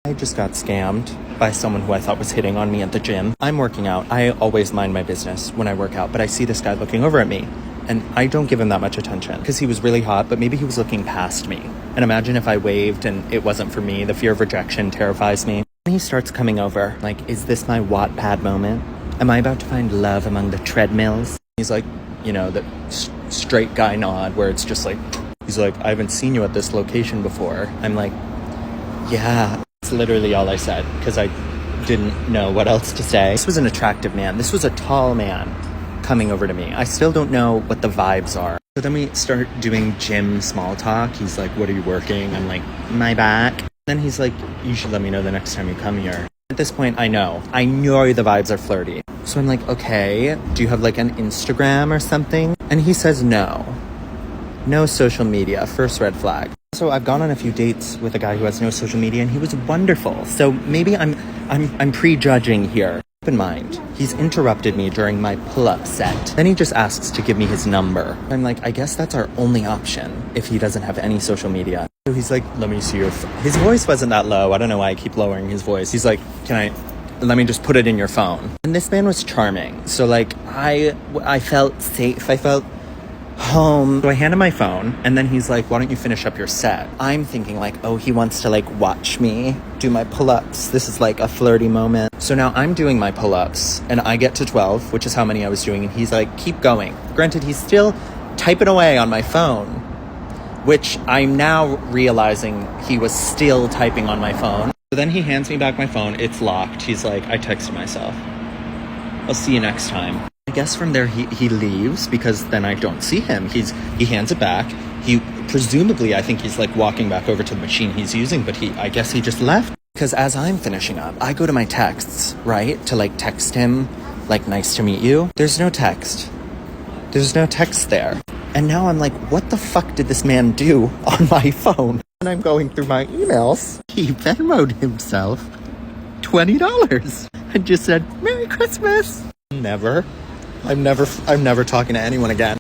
I just got scammed by someone who I thought was hitting on me at the gym. I'm working out. I always mind my business when I work out, but I see this guy looking over at me and I don't give him that much attention because he was really hot, but maybe he was looking past me. And imagine if I waved and it wasn't for me. The fear of rejection terrifies me. And he starts coming over like, is this my Wattpad moment? Am I about to find love among the treadmills? He's like, you know, the straight guy nod where it's just like, he's like, I haven't seen you at this location before. I'm like, yeah. That's literally all I said because I didn't know what else to say. This was an attractive man. This was a tall man coming over to me. I still don't know what the vibes are. So then we start doing gym small talk. He's like, what are you working? I'm like, my back. Then he's like, you should let me know the next time you come here. At this point, I know the vibes are flirty. So I'm like, okay, do you have like an Instagram or something? And he says no social media, first red flag. So I've gone on a few dates with a guy who has no social media and he was wonderful. So maybe I'm prejudging here. Keep in mind, he's interrupted me during my pull-up set. Then he just asks to give me his number. I'm like, I guess that's our only option if he doesn't have any social media. So he's like, let me see your his voice wasn't that low. I don't know why I keep lowering his voice. He's like, let me just put it in your phone. And this man was charming. So like, I felt safe. I felt home. So I hand him my phone and then he's like, why don't you finish up your set? I'm thinking like, oh, he wants to like watch me do my pull-ups. This is like a flirty moment. So now I'm doing my pull-ups and I get to 12, which is how many I was doing. And he's like, keep going. Granted, he's still typing away on my phone, which I'm now realizing he was still typing on my phone. So then he hands me back my phone. It's locked. He's like, I texted myself. I'll see you next time. I guess from there he leaves because then I don't see him. He hands it back. He presumably, I think he's like walking back over to the machine he's using, but I guess he just left. Because as I'm finishing up, I go to my texts, right? To like text him, like, nice to meet you. There's no text. There's no text there. And now I'm like, what the fuck did this man do on my phone? And I'm going through my emails. He Venmo'd himself $20 and just said, Merry Christmas. I'm never talking to anyone again.